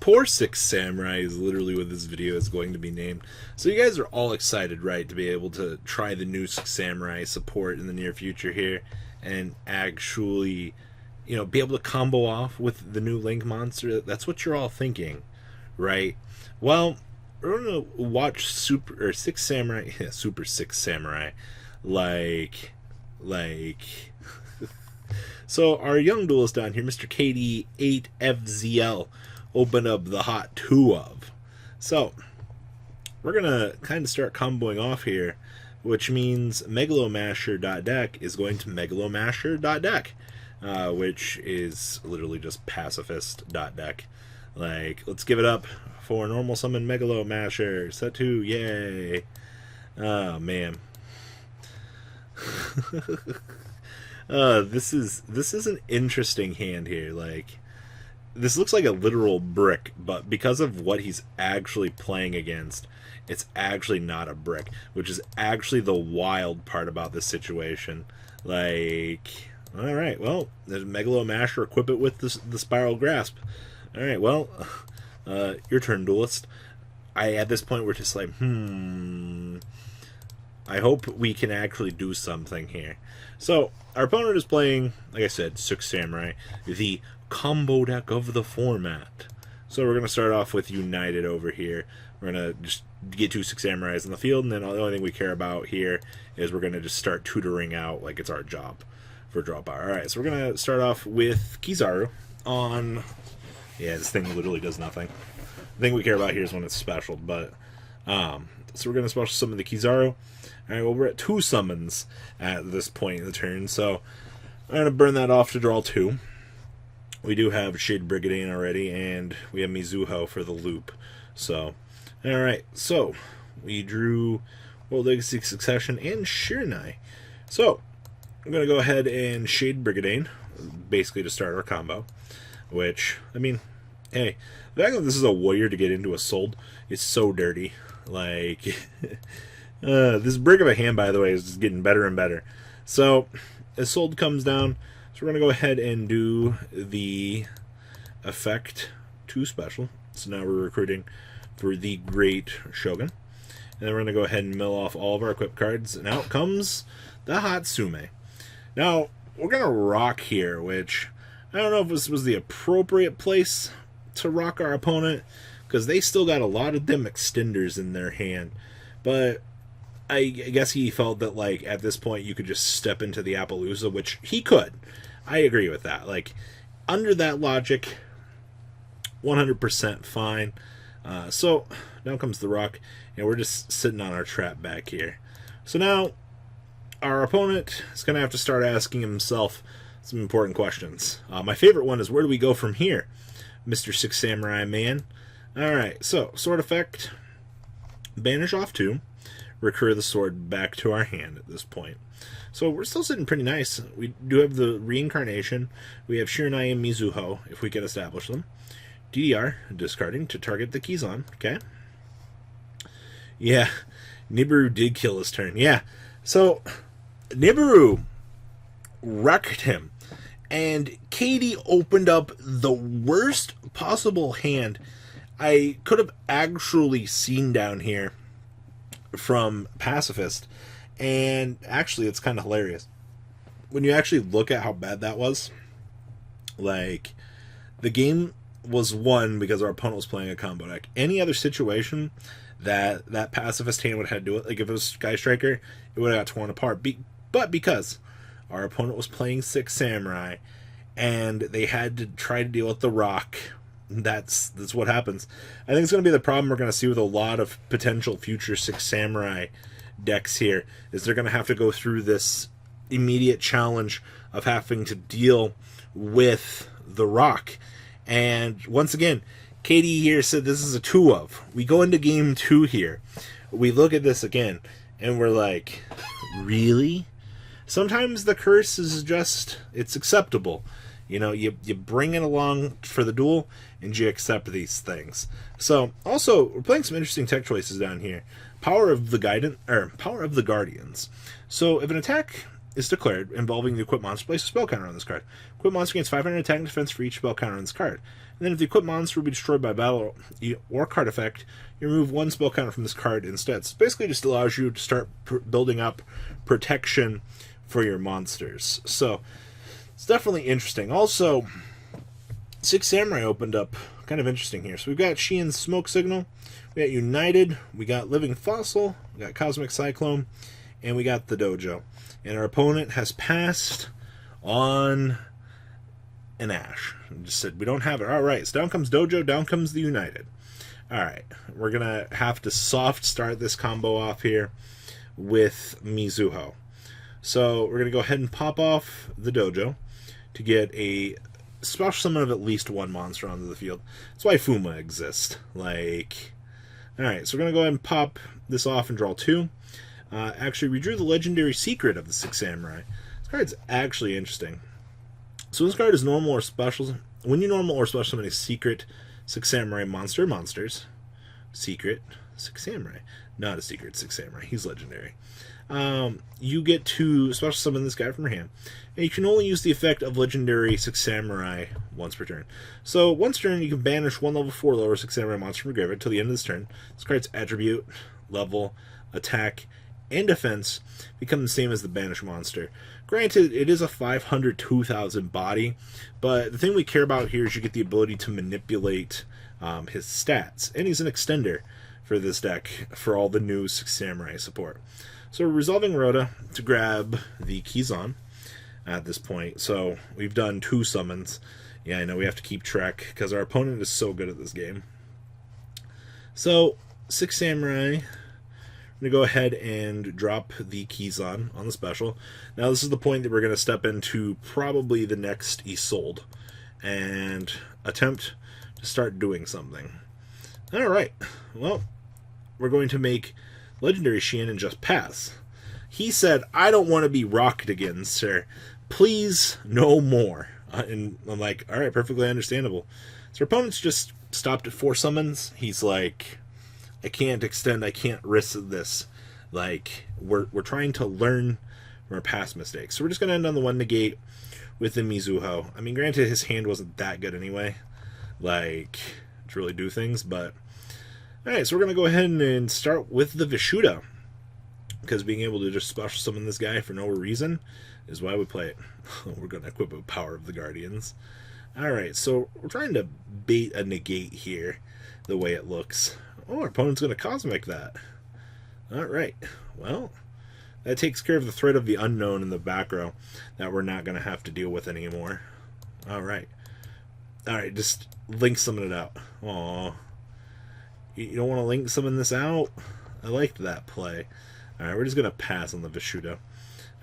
Poor Six Samurai is literally what this video is going to be named. So you guys are all excited, right, to be able to try the new Six Samurai support in the near future here and actually, be able to combo off with the new Link monster. That's what you're all thinking, right? Well, we're gonna watch Super or Six Samurai, yeah, Super Six Samurai, like. So our young duelist down here, Mr. KD8FZL, opened up the hot 2 of. So we're gonna kind of start comboing off here, which means Megalomasher.deck is going to Megalomasher.deck, which is literally just Pacifist.deck. Like, let's give it up for normal summon Megalomasher. Set 2, yay. Oh, man. This is an interesting hand here. Like, this looks like a literal brick, but because of what he's actually playing against, it's actually not a brick, which is actually the wild part about this situation. Like, all right, well, there's Megalomasher, equip it with the Spiral Grasp. All right, well, your turn, duelist. At this point, we're just like, I hope we can actually do something here. So, our opponent is playing, like I said, Six Samurai, the combo deck of the format. So we're going to start off with United over here. We're going to just get 2 Six Samurais in the field, and then the only thing we care about here is we're going to just start tutoring out like it's our job for draw power. Alright, so we're going to start off with Kizaru on... Yeah, this thing literally does nothing. The thing we care about here is when it's special, but... so we're going to special summon the Kizaru. Alright, well, we're at 2 summons at this point in the turn, so I'm going to burn that off to draw 2. We do have Shade Brigadier already, and we have Mizuho for the loop. So, alright, so we drew World Legacy Succession and Shiranai. So, I'm going to go ahead and Shade Brigadier, basically to start our combo. Which, I mean, hey, the fact that this is a warrior to get into a sold is so dirty. Like, this brick of a hand, by the way, is just getting better and better. So, as sold comes down, so we're going to go ahead and do the effect 2 special. So now we're recruiting for the Great Shogun. And then we're going to go ahead and mill off all of our equipped cards. And out comes the Hatsume. Now, we're going to rock here, which I don't know if this was the appropriate place to rock our opponent, because they still got a lot of them extenders in their hand. But I guess he felt that, like, at this point you could just step into the Appaloosa, which he could. I agree with that. Like, under that logic, 100% fine. So, now comes the rock, and we're just sitting on our trap back here. So now, our opponent is going to have to start asking himself some important questions. My favorite one is, where do we go from here, Mr. Six Samurai man? Alright, so, sword effect, banish off 2, recur the sword back to our hand at this point. So we're still sitting pretty nice. We do have the reincarnation. We have Shiranai and Mizuho, if we can establish them. DDR, discarding to target the Kizan. Okay. Yeah, Nibiru did kill his turn. Yeah, so Nibiru wrecked him. And Katie opened up the worst possible hand I could have actually seen down here from Pacifist. And actually, it's kind of hilarious. When you actually look at how bad that was, like, the game was won because our opponent was playing a combo deck. Any other situation that Pacifist hand would have had to do it, like if it was Sky Striker, it would have got torn apart. But because our opponent was playing Six Samurai, and they had to try to deal with the rock, that's what happens. I think it's going to be the problem we're going to see with a lot of potential future Six Samurai decks here, is they're going to have to go through this immediate challenge of having to deal with the rock. And once again, Katie here said this is a 2 of. We go into game 2 here. We look at this again, and we're like, really? Sometimes the curse is just, it's acceptable. You know, you bring it along for the duel, and you accept these things. So, also, we're playing some interesting tech choices down here. Power of the Guardians. So, if an attack is declared involving the equipped monster, place a spell counter on this card. Equipped monster gains 500 attack and defense for each spell counter on this card. And then if the equipped monster will be destroyed by battle or card effect, you remove one spell counter from this card instead. So it basically just allows you to start building up protection for your monsters. So it's definitely interesting. Also, Six Samurai opened up kind of interesting here. So we've got Sheehan's Smoke Signal, we got United, we got Living Fossil, we got Cosmic Cyclone, and we got the Dojo. And our opponent has passed on an Ash. Just said we don't have it. Alright, so down comes Dojo, down comes the United. Alright, we're going to have to soft start this combo off here with Mizuho. So we're going to go ahead and pop off the Dojo to get a special summon of at least one monster onto the field. That's why Fuma exists. Like, alright, so we're going to go ahead and pop this off and draw two. Actually, we drew the legendary secret of the Six Samurai. This card's actually interesting. So this card is normal or special. When you normal or special summon a secret Six Samurai monsters, secret Six Samurai. Not a secret Six Samurai. He's legendary. You get to special summon this guy from your hand. And you can only use the effect of legendary Six Samurai once per turn. So once per turn, you can banish one level 4 lower Six Samurai monster from your graveyard until the end of this turn. This card's attribute, level, attack, and defense become the same as the banished monster. Granted, it is a 500 2000 body, but the thing we care about here is you get the ability to manipulate his stats, and he's an extender for this deck for all the new Six Samurai support. So we're resolving Rhoda to grab the Kizan at this point. So we've done 2 summons. Yeah, I know we have to keep track because our opponent is so good at this game. So Six Samurai, I'm going to go ahead and drop the Kizan on the special. Now this is the point that we're going to step into probably the next Isolde and attempt to start doing something. Alright, well, we're going to make Legendary Sheehan and just pass. He said, I don't want to be rocked again, sir. Please, no more. And I'm like, alright, perfectly understandable. So our opponent's just stopped at 4 summons. He's like, I can't extend, I can't risk this. Like, we're trying to learn from our past mistakes. So we're just going to end on the 1 negate with the Mizuho. I mean, granted, his hand wasn't that good anyway, like, to really do things, but... Alright, so we're going to go ahead and start with the Vishuda, because being able to just special summon this guy for no reason is why we play it. We're going to equip with Power of the Guardians. Alright, so we're trying to bait a negate here, the way it looks. Oh, our opponent's going to Cosmic that. Alright, well, that takes care of the threat of the unknown in the back row that we're not going to have to deal with anymore. Alright. Alright, just link summon it out. Aww. You don't want to link summon this out? I liked that play. Alright, we're just going to pass on the Vishuda.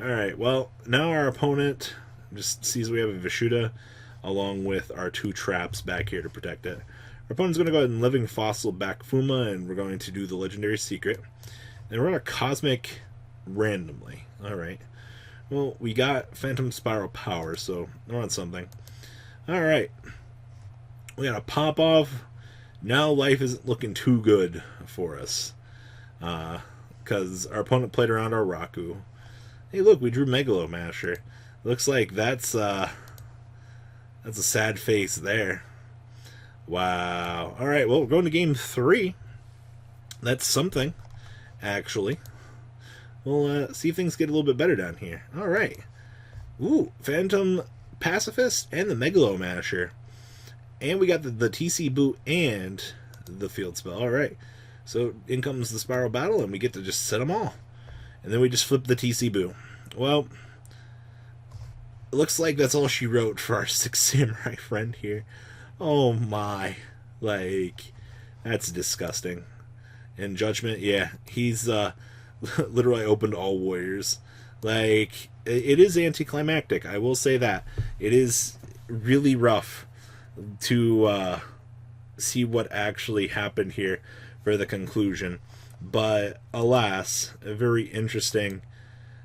Alright, well, now our opponent just sees we have a Vishuda along with our 2 traps back here to protect it. Our opponent's going to go ahead and Living Fossil back Fuma, and we're going to do the Legendary Secret. And we're going to Cosmic randomly. Alright. Well, we got Phantom Spiral Power, so we're on something. Alright. We got a pop off. Now life isn't looking too good for us. Because our opponent played around our Raku. Hey, look, we drew Megalomasher. Looks like that's a sad face there. Wow. Alright, well, we're going to game 3. That's something, actually. We'll see if things get a little bit better down here. Alright. Ooh, Phantom Pacifist and the Megalomasher. And we got the TC boot and the field spell. Alright. So in comes the Spiral Battle, and we get to just set them all. And then we just flip the TC boot. Well, it looks like that's all she wrote for our Six Samurai friend here. Oh my. Like, that's disgusting. And Judgment, yeah, he's literally opened all warriors. Like, it is anticlimactic, I will say that. It is really rough to see what actually happened here for the conclusion. But alas, very interesting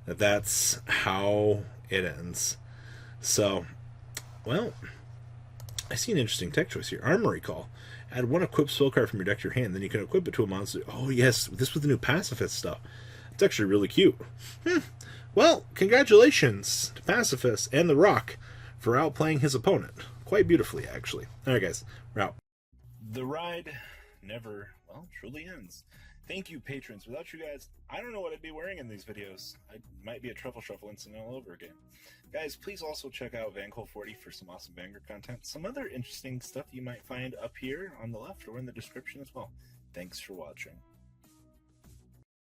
that that's how it ends. So, well, I see an interesting tech choice here. Armory Call. Add 1 equipped spell card from your deck to your hand, then you can equip it to a monster. Oh yes, this was the new pacifist stuff. It's actually really cute. Well, congratulations to Pacifist and The Rock for outplaying his opponent. Quite beautifully, actually. Alright, guys, we're out. The ride never, well, truly ends. Thank you, patrons. Without you guys, I don't know what I'd be wearing in these videos. I might be a truffle shuffle incident all over again. Guys, please also check out Vanquil40 for some awesome Vanguard content. Some other interesting stuff you might find up here on the left or in the description as well. Thanks for watching.